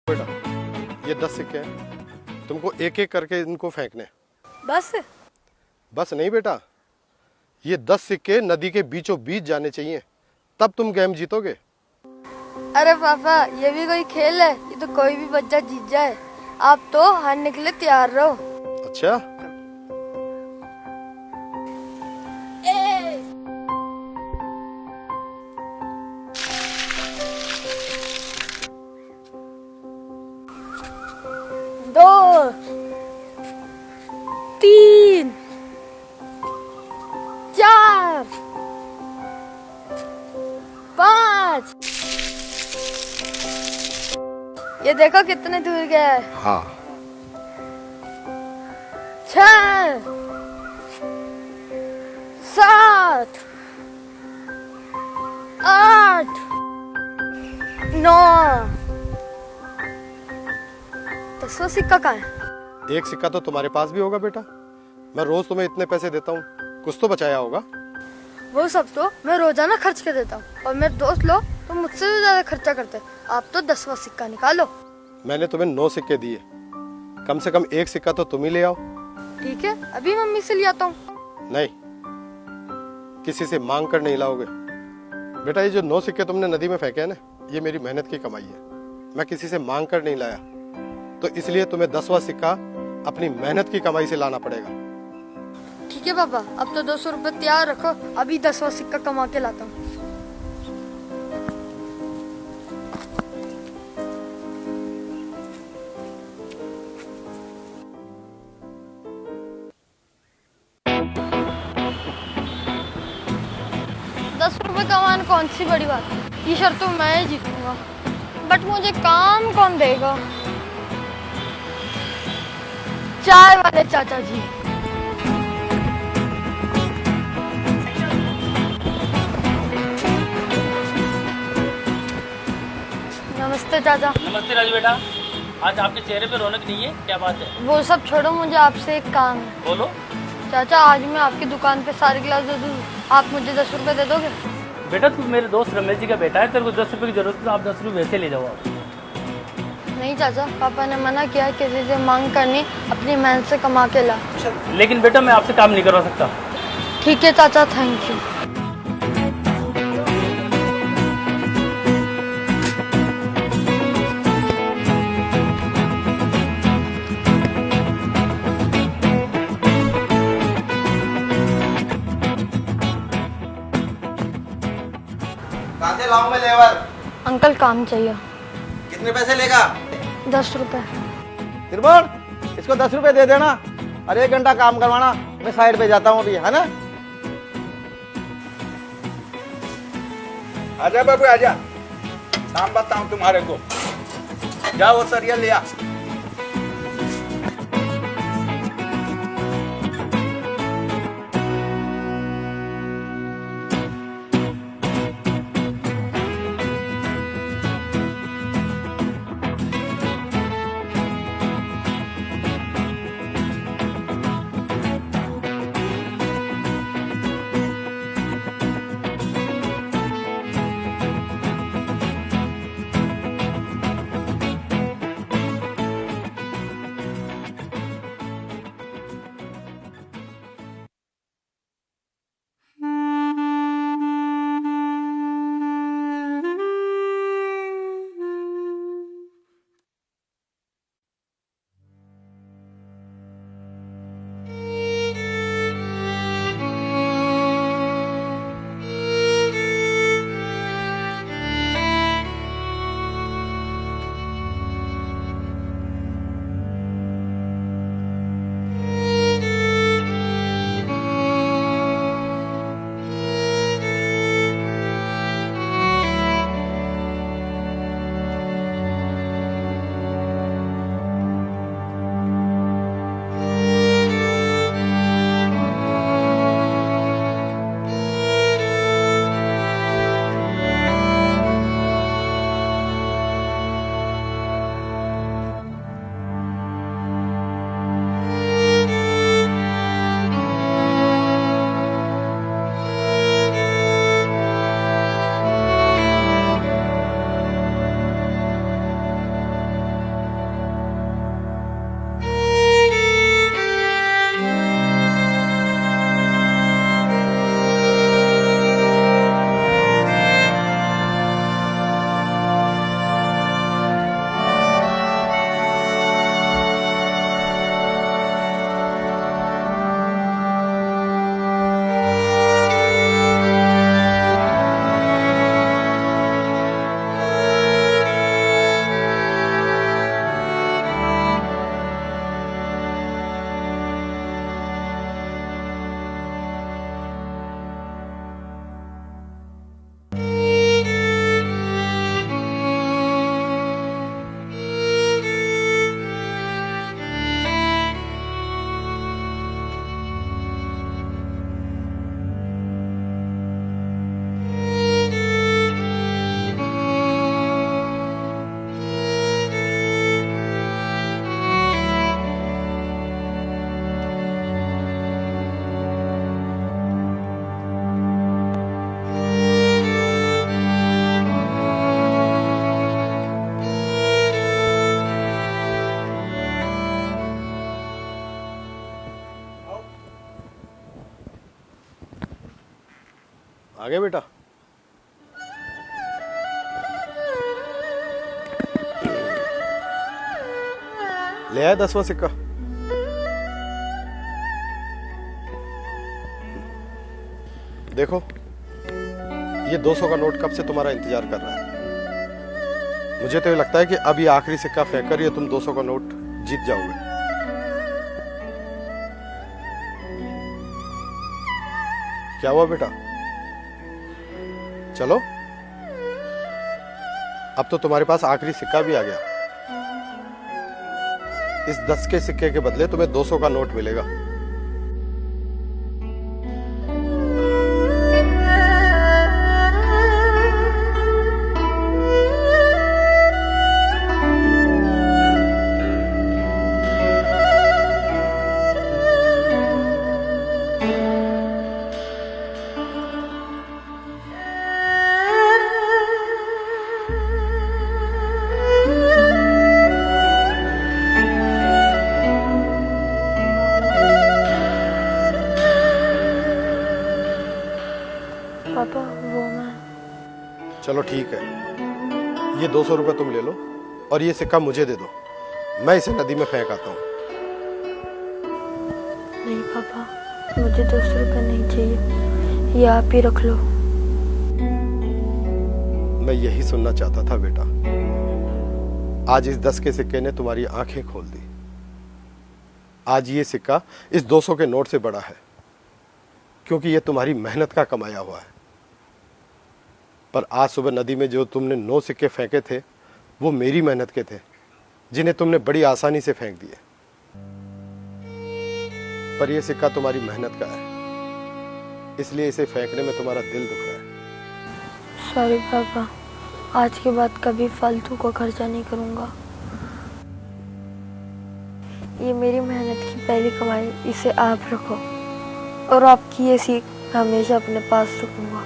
बेटा ये 10 सिक्के हैं, तुमको एक एक करके इनको फेंकने। बस बस नहीं बेटा, ये 10 सिक्के नदी के बीचों बीच जाने चाहिए, तब तुम गेम जीतोगे। अरे पापा, ये भी कोई खेल है? ये तो कोई भी बच्चा जीत जाए। आप तो हारने के लिए तैयार रहो। अच्छा दो, तीन, चार, पाँच। ये देखो कितने दूर गया है। हाँ, 6, 7, 8, 9। 10वां सिक्का कहाँ है? एक सिक्का तो तुम्हारे पास भी होगा बेटा, मैं रोज तुम्हें इतने पैसे देता हूँ, कुछ तो बचाया होगा। वो सब तो मैं रोजाना खर्च कर देता हूँ, और मेरे दोस्त लोग तो मुझसे भी ज्यादा खर्चा करते हैं। आप तो 10वां सिक्का निकालो। मैंने तुम्हें 9 सिक्के दिए, कम से कम एक सिक्का तो तुम ही ले आओ। ठीक है, अभी मम्मी से ले आता हूँ। नहीं, किसी से मांग कर नहीं लाओगे बेटा। ये जो 9 सिक्के तुमने नदी में फेंके हैं ना, ये मेरी मेहनत की कमाई है, मैं किसी से मांग कर नहीं लाया, तो इसलिए तुम्हें 10वां सिक्का अपनी मेहनत की कमाई से लाना पड़ेगा। ठीक है पापा, अब तो 200 रुपए तैयार रखो, अभी 10वां सिक्का कमा के लाता हूँ। ₹10 कमाना कौन सी बड़ी बात है, ये शर्त तो मैं ही जीतूंगा। बट मुझे काम कौन देगा? चाय वाले चाचा जी। नमस्ते चाचा। नमस्ते राजू बेटा, आज आपके चेहरे पे रौनक नहीं है, क्या बात है? वो सब छोड़ो, मुझे आपसे एक काम है। बोलो। चाचा, आज मैं आपकी दुकान पे सारे गिलास दे दूँ, आप मुझे 10 रुपए दे दोगे? बेटा तू मेरे दोस्त रमेश जी का बेटा है, तेरे को 10 रुपये की जरूरत है तो आप 10 रुपये वैसे ले जाओ आप। नहीं चाचा, पापा ने मना किया, किसी से मांग करनी, अपनी मेहनत से कमा के ला। लेकिन बेटा मैं आपसे काम नहीं करवा सकता। ठीक है चाचा, थैंक यू। कहाँ से लाऊं मैं लेबर? अंकल काम चाहिए। कितने पैसे लेगा? 10 रुपए। त्रिभुवन, इसको 10 रुपए दे देना और 1 घंटा काम करवाना। मैं साइड पे जाता हूँ अभी, है ना? आजा बाबू आजा, काम बताऊं तुम्हारे को। जाओ वो सरिया ले आ। आ गए बेटा? ले आया 10वां सिक्का? देखो, ये 200 का नोट कब से तुम्हारा इंतजार कर रहा है। मुझे तो ये लगता है कि अब ये आखिरी सिक्का फेंक कर ये तुम 200 का नोट जीत जाओगे। क्या हुआ बेटा? चलो, अब तो तुम्हारे पास आखिरी सिक्का भी आ गया। इस 10 के सिक्के के बदले तुम्हें 200 का नोट मिलेगा। पापा वो मैं। चलो ठीक है, ये 200 रुपए तुम ले लो और ये सिक्का मुझे दे दो। मैं इसे नदी में फेंक आता हूँ। नहीं पापा, मुझे 200 रुपये नहीं चाहिए, ये आप ही रख लो। मैं यही सुनना चाहता था बेटा। आज इस 10 के सिक्के ने तुम्हारी आंखें खोल दी। आज ये सिक्का इस 200 के नोट से बड़ा है, क्योंकि ये तुम्हारी मेहनत का कमाया हुआ है। पर आज सुबह नदी में जो तुमने 9 सिक्के फेंके थे, वो मेरी मेहनत के थे, जिन्हें तुमने बड़ी आसानी से फेंक दिए। पर यह सिक्का तुम्हारी मेहनत का है, इसलिए इसे फेंकने में तुम्हारा दिल दुख रहा है। सॉरी पापा, आज के बाद कभी फालतू का खर्चा नहीं करूँगा। ये मेरी मेहनत की पहली कमाई, इसे आप रखो और आपकी ये सीख हमेशा अपने पास रखूँगा।